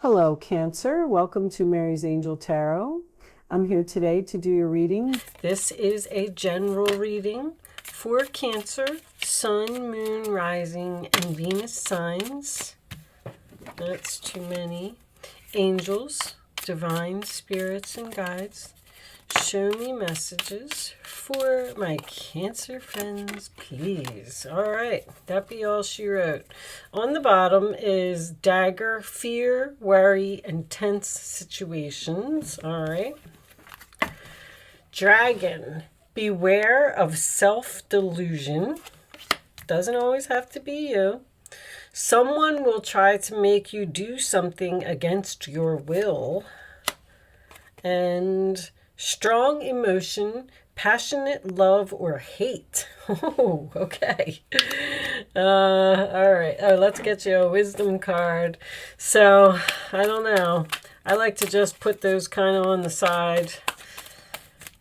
Hello, Cancer. Welcome to Mary's Angel Tarot. I'm here today to do your reading. This is a general reading for Cancer, Sun, Moon, Rising, and Venus signs. That's too many. Angels, divine spirits, and guides. Show me messages for my Cancer friends, please. All right, that be all she wrote. On the bottom is dagger, fear, worry, and tense situations. All right. Dragon, beware of self-delusion. Doesn't always have to be you. Someone will try to make you do something against your will. And strong emotion, passionate love or hate. Oh, okay. All right. Oh, let's get you a wisdom card. So, I don't know. I like to just put those kind of on the side.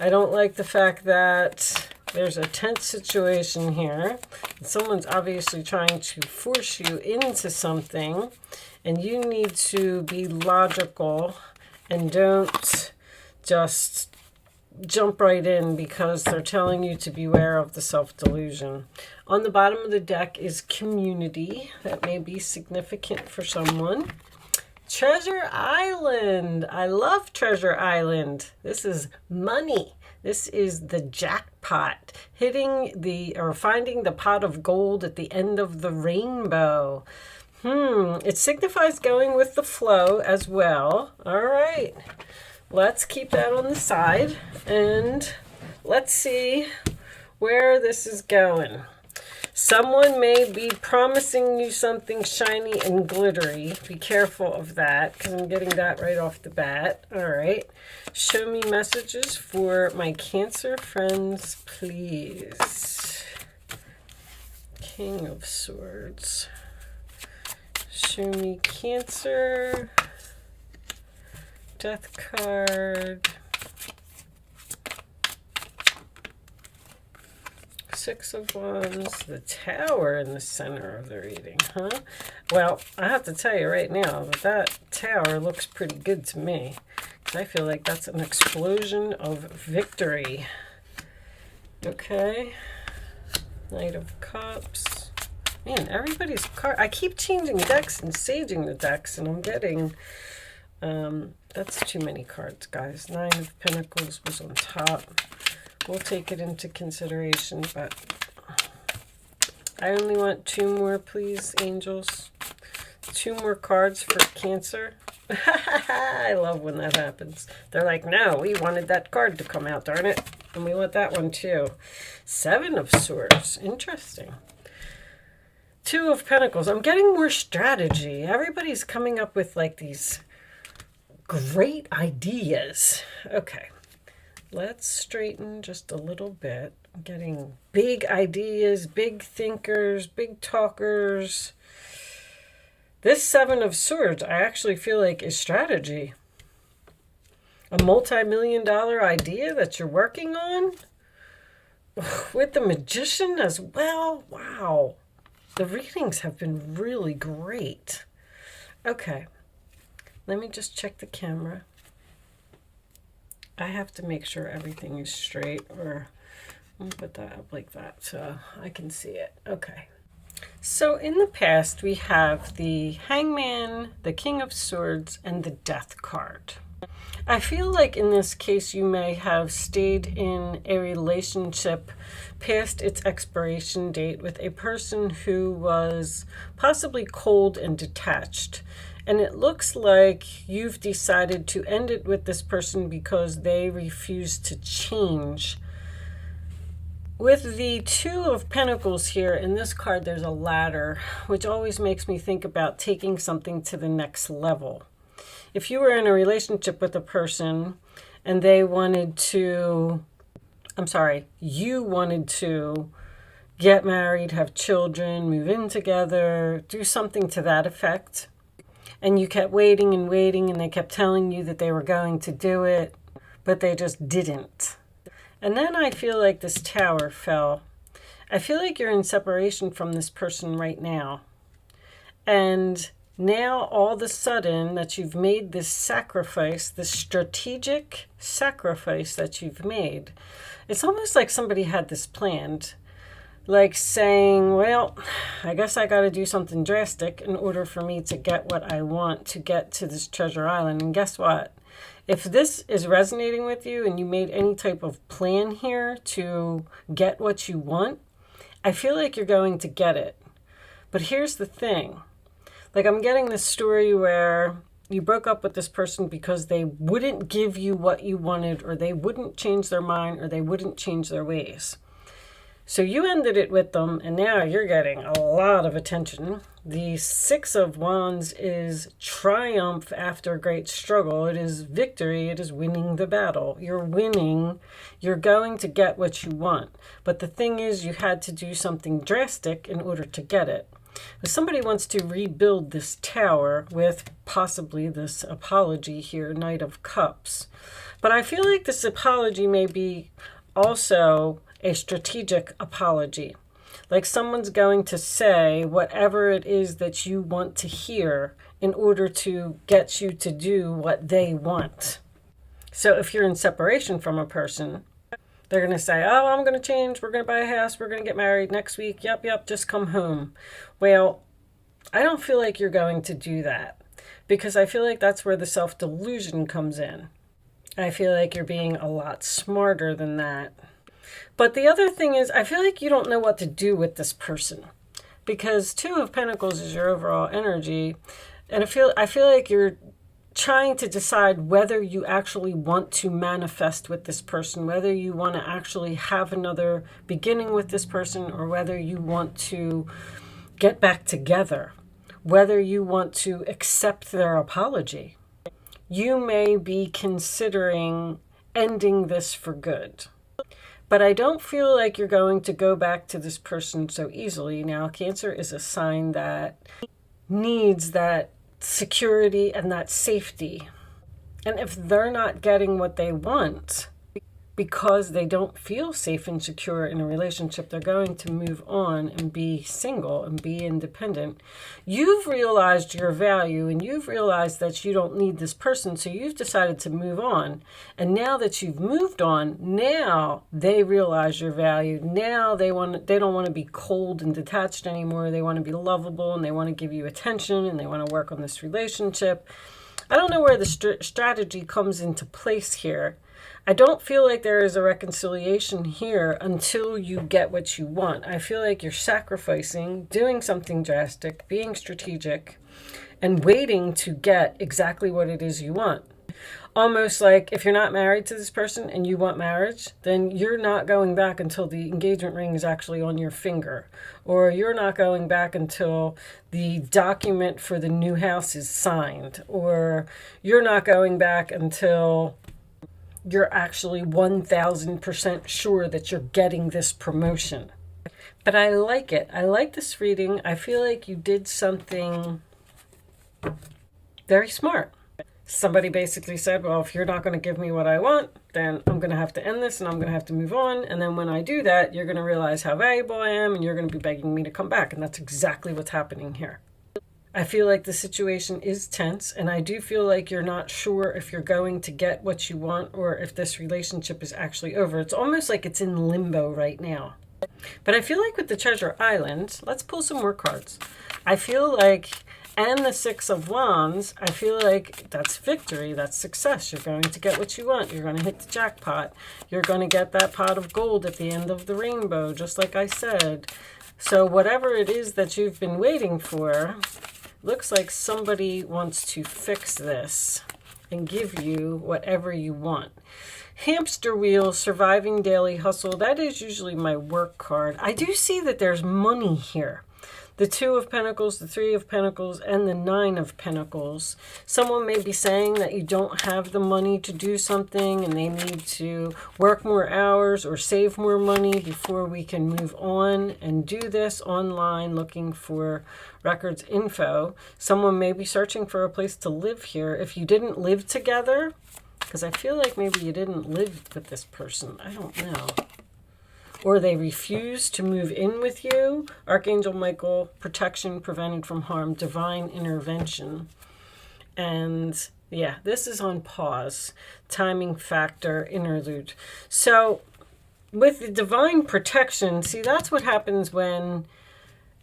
I don't like the fact that there's a tense situation here. Someone's obviously trying to force you into something, and you need to be logical and don't just jump right in because they're telling you to beware of the self-delusion. On the bottom of the deck is community. That may be significant for someone. Treasure Island. I love Treasure Island. This is money. This is the jackpot. Finding the pot of gold at the end of the rainbow. It signifies going with the flow as well. All right. Let's keep that on the side and let's see where this is going. Someone may be promising you something shiny and glittery. Be careful of that because I'm getting that right off the bat. All right. Show me messages for my Cancer friends, please. King of Swords. Show me Cancer. Death card. Six of Wands. The Tower in the center of the reading, huh? Well, I have to tell you right now that tower looks pretty good to me. I feel like that's an explosion of victory. Okay. Knight of Cups. Man, everybody's card. I keep changing decks and saging the decks, and I'm getting... that's too many cards, guys. Nine of Pentacles was on top. We'll take it into consideration, but I only want two more, please, angels. Two more cards for Cancer. I love when that happens. They're like, no, we wanted that card to come out, darn it. And we want that one too. Seven of Swords. Interesting. Two of Pentacles. I'm getting more strategy. Everybody's coming up with like these great ideas. Okay. Let's straighten just a little bit. I'm getting big ideas, big thinkers, big talkers. This Seven of Swords, I actually feel like is strategy. A multi-million-dollar idea that you're working on with the Magician as well. Wow. The readings have been really great. Okay. Let me just check the camera. I have to make sure everything is straight, or I'll put that up like that so I can see it. Okay. So in the past, we have the Hangman, the King of Swords, and the Death card. I feel like in this case, you may have stayed in a relationship past its expiration date with a person who was possibly cold and detached. And it looks like you've decided to end it with this person because they refuse to change. With the Two of Pentacles here, in this card there's a ladder, which always makes me think about taking something to the next level. If you were in a relationship with a person and they wanted to, you wanted to get married, have children, move in together, do something to that effect, and you kept waiting and waiting, and they kept telling you that they were going to do it, but they just didn't. And then I feel like this tower fell. I feel like you're in separation from this person right now. And Now, all of a sudden that you've made this sacrifice, this strategic sacrifice that you've made, it's almost like somebody had this planned. Like saying, well, I guess I got to do something drastic in order for me to get what I want to get to this treasure island. And guess what? If this is resonating with you and you made any type of plan here to get what you want, I feel like you're going to get it. But here's the thing. Like, I'm getting this story where you broke up with this person because they wouldn't give you what you wanted, or they wouldn't change their mind, or they wouldn't change their ways. So you ended it with them, and now you're getting a lot of attention. The Six of Wands is triumph after a great struggle. It is victory. It is winning the battle. You're winning. You're going to get what you want. But the thing is, you had to do something drastic in order to get it. If somebody wants to rebuild this tower with possibly this apology here, Knight of Cups. But I feel like this apology may be also a strategic apology. Like someone's going to say whatever it is that you want to hear in order to get you to do what they want. So if you're in separation from a person, they're going to say, oh, I'm going to change. We're going to buy a house. We're going to get married next week. Yep, just come home. Well, I don't feel like you're going to do that, because I feel like that's where the self-delusion comes in. I feel like you're being a lot smarter than that. But the other thing is, I feel like you don't know what to do with this person, because Two of Pentacles is your overall energy. And I feel like you're trying to decide whether you actually want to manifest with this person, whether you want to actually have another beginning with this person, or whether you want to get back together, whether you want to accept their apology. You may be considering ending this for good. But I don't feel like you're going to go back to this person so easily. Now, Cancer is a sign that needs that security and that safety. And if they're not getting what they want because they don't feel safe and secure in a relationship, they're going to move on and be single and be independent. You've realized your value, and you've realized that you don't need this person, so you've decided to move on. And now that you've moved on, now they realize your value. Now they don't want to be cold and detached anymore. They want to be lovable, and they want to give you attention, and they want to work on this relationship. I don't know where the strategy comes into place here. I don't feel like there is a reconciliation here until you get what you want. I feel like you're sacrificing, doing something drastic, being strategic, and waiting to get exactly what it is you want. Almost like if you're not married to this person and you want marriage, then you're not going back until the engagement ring is actually on your finger. Or you're not going back until the document for the new house is signed. Or you're not going back until you're actually 1000% sure that you're getting this promotion. But I like it. I like this reading. I feel like you did something very smart. Somebody basically said, well, if you're not going to give me what I want, then I'm going to have to end this and I'm going to have to move on. And then when I do that, you're going to realize how valuable I am and you're going to be begging me to come back. And that's exactly what's happening here. I feel like the situation is tense, and I do feel like you're not sure if you're going to get what you want or if this relationship is actually over. It's almost like it's in limbo right now. But I feel like with the Treasure Island, let's pull some more cards. I feel like, and the Six of Wands, I feel like that's victory, that's success. You're going to get what you want. You're going to hit the jackpot. You're going to get that pot of gold at the end of the rainbow, just like I said. So whatever it is that you've been waiting for, looks like somebody wants to fix this and give you whatever you want. Hamster wheel, surviving daily hustle. That is usually my work card. I do see that there's money here. The Two of Pentacles, the Three of Pentacles, and the Nine of Pentacles. Someone may be saying that you don't have the money to do something and they need to work more hours or save more money before we can move on and do this online looking for records info. Someone may be searching for a place to live here. If you didn't live together, because I feel like maybe you didn't live with this person. I don't know. or they refuse to move in with you. Archangel Michael, protection, prevented from harm, divine intervention. And yeah, this is on pause, timing factor, interlude. So with the divine protection, see, that's what happens when,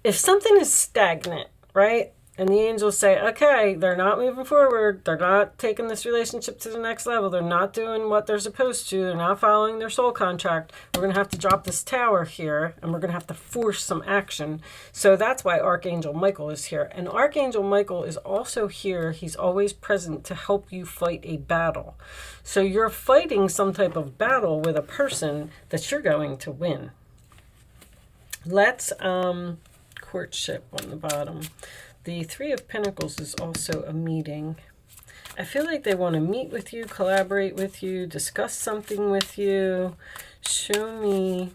if something is stagnant, right? And the angels say, okay, they're not moving forward. They're not taking this relationship to the next level. They're not doing what they're supposed to. They're not following their soul contract. We're going to have to drop this tower here, and we're going to have to force some action. So that's why Archangel Michael is here. And Archangel Michael is also here. He's always present to help you fight a battle. So you're fighting some type of battle with a person that you're going to win. Let's, courtship on the bottom. The Three of Pentacles is also a meeting. I feel like they want to meet with you, collaborate with you, discuss something with you. Show me.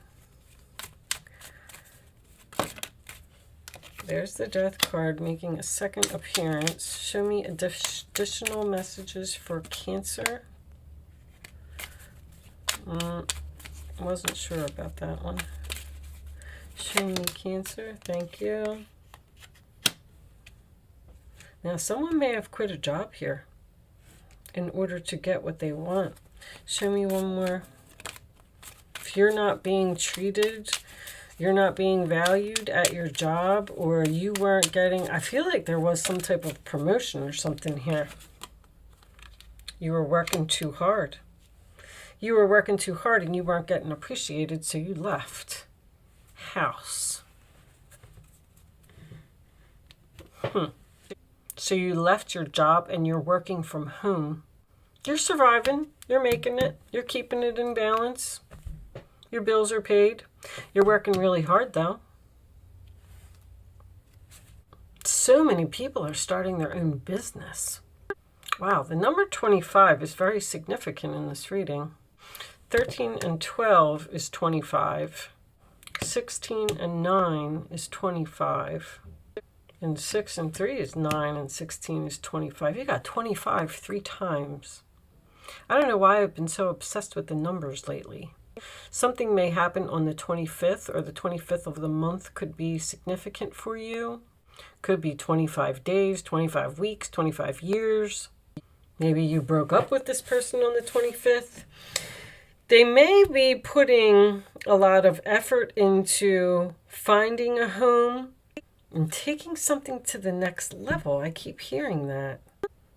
There's the Death card making a second appearance. Show me additional messages for Cancer. Wasn't sure about that one. Show me Cancer. Thank you. Now, someone may have quit a job here in order to get what they want. Show me one more. If you're not being treated, you're not being valued at your job, or you weren't getting, I feel like there was some type of promotion or something here. You were working too hard. You were working too hard and you weren't getting appreciated, so you left. House. So you left your job and you're working from home. You're surviving. You're making it. You're keeping it in balance. Your bills are paid. You're working really hard, though. So many people are starting their own business. Wow, the number 25 is very significant in this reading. 13 and 12 is 25. 16 and 9 is 25. And 6 and 3 is 9, and 16 is 25. You got 25 3 times. I don't know why I've been so obsessed with the numbers lately. Something may happen on the 25th, or the 25th of the month could be significant for you. Could be 25 days, 25 weeks, 25 years. Maybe you broke up with this person on the 25th. They may be putting a lot of effort into finding a home and taking something to the next level. I keep hearing that.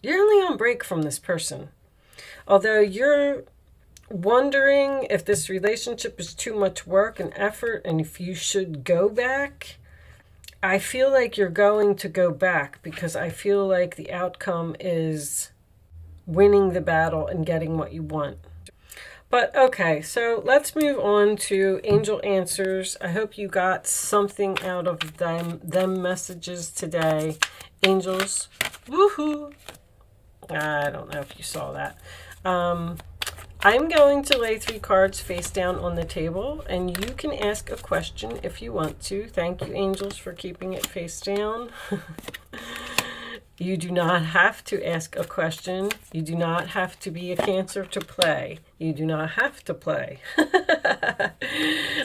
You're only on break from this person. Although you're wondering if this relationship is too much work and effort and if you should go back, I feel like you're going to go back, because I feel like the outcome is winning the battle and getting what you want. But okay, so let's move on to angel answers. I hope you got something out of them messages today. Angels, woohoo! I don't know if you saw that. I'm going to lay 3 cards face down on the table, and you can ask a question if you want to. Thank you, angels, for keeping it face down. You do not have to ask a question. You do not have to be a Cancer to play. You do not have to play.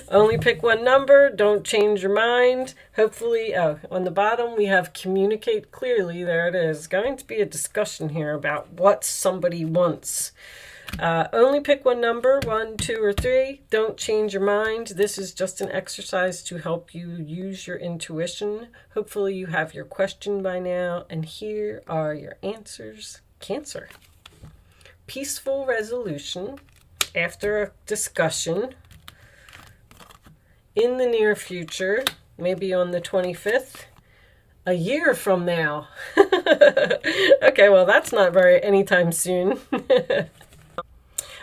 Only pick one number. Don't change your mind. Hopefully, on the bottom we have communicate clearly. There it is. Going to be a discussion here about what somebody wants. Only pick one number, 1, 2, or 3. Don't change your mind. This is just an exercise to help you use your intuition. Hopefully you have your question by now. And here are your answers. Cancer. Peaceful resolution after a discussion in the near future, maybe on the 25th. A year from now. Okay, well, that's not very anytime soon.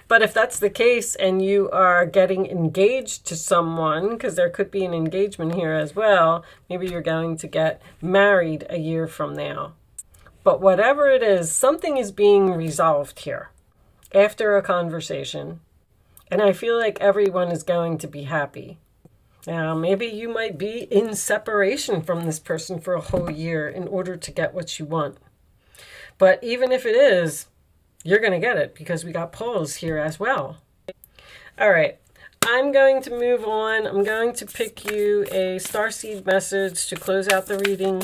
But if that's the case and you are getting engaged to someone, because there could be an engagement here as well, maybe you're going to get married a year from now. But whatever it is, something is being resolved here after a conversation. And I feel like everyone is going to be happy. Now, maybe you might be in separation from this person for a whole year in order to get what you want. But even if it is, you're going to get it, because we got poles here as well. All right. I'm going to move on. I'm going to pick you a starseed message to close out the reading.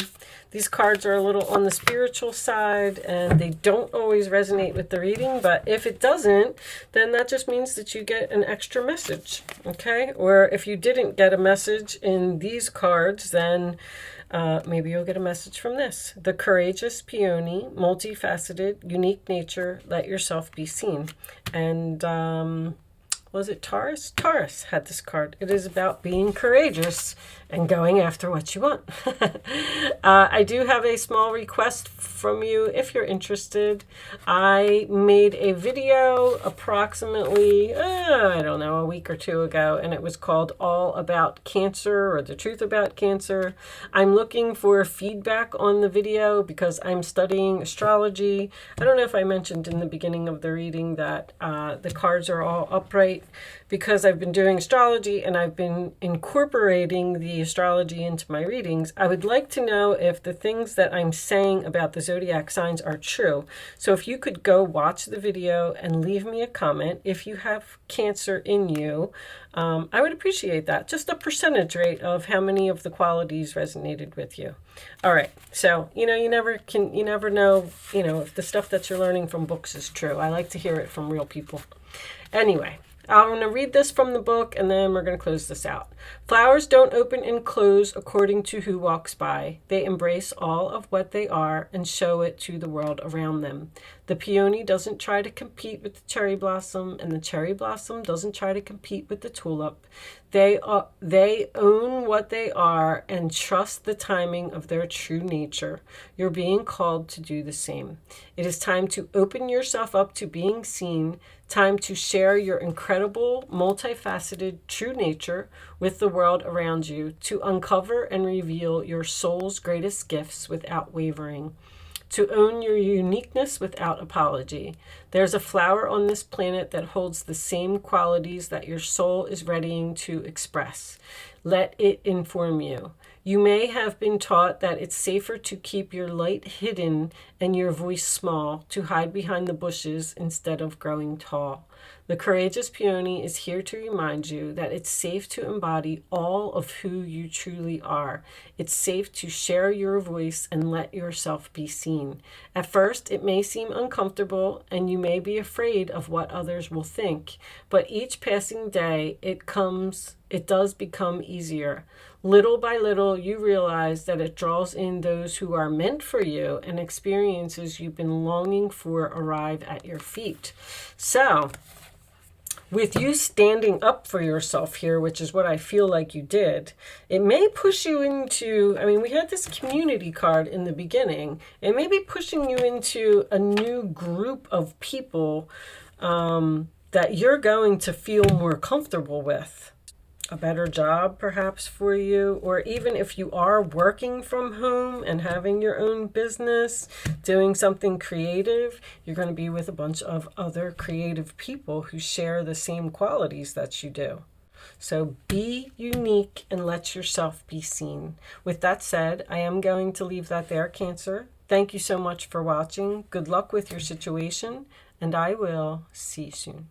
These cards are a little on the spiritual side, and they don't always resonate with the reading, but if it doesn't, then that just means that you get an extra message, okay? Or if you didn't get a message in these cards, then maybe you'll get a message from this. The courageous peony, multifaceted, unique nature, let yourself be seen. And was it Taurus? Taurus had this card. It is about being courageous and going after what you want. I do have a small request from you if you're interested. I made a video approximately, I don't know, a week or two ago, and it was called All About Cancer, or The Truth About Cancer. I'm looking for feedback on the video because I'm studying astrology. I don't know if I mentioned in the beginning of the reading that the cards are all upright because I've been doing astrology and I've been incorporating the astrology into my readings. I would like to know if the things that I'm saying about the zodiac signs are true. So if you could go watch the video and leave me a comment if you have Cancer in you, I would appreciate that. Just a percentage rate of how many of the qualities resonated with you. All right. So, you never know, if the stuff that you're learning from books is true. I like to hear it from real people. Anyway, I'm going to read this from the book, and then we're going to close this out. Flowers don't open and close according to who walks by. They embrace all of what they are and show it to the world around them. The peony doesn't try to compete with the cherry blossom, and the cherry blossom doesn't try to compete with the tulip. They own what they are and trust the timing of their true nature. You're being called to do the same. It is time to open yourself up to being seen, time to share your incredible, multifaceted true nature with the world around you, to uncover and reveal your soul's greatest gifts without wavering, to own your uniqueness without apology. There's a flower on this planet that holds the same qualities that your soul is readying to express. Let it inform you. You may have been taught that it's safer to keep your light hidden and your voice small, to hide behind the bushes instead of growing tall. The courageous peony is here to remind you that it's safe to embody all of who you truly are. It's safe to share your voice and let yourself be seen. At first, it may seem uncomfortable and you may be afraid of what others will think, but each passing day, it does become easier. Little by little, you realize that it draws in those who are meant for you, and experiences you've been longing for arrive at your feet. So, with you standing up for yourself here, which is what I feel like you did, it may push you into, we had this community card in the beginning. It may be pushing you into a new group of people that you're going to feel more comfortable with. A better job perhaps for you, or even if you are working from home and having your own business, doing something creative, you're going to be with a bunch of other creative people who share the same qualities that you do. So be unique and let yourself be seen. With that said, I am going to leave that there, Cancer. Thank you so much for watching. Good luck with your situation, and I will see you soon.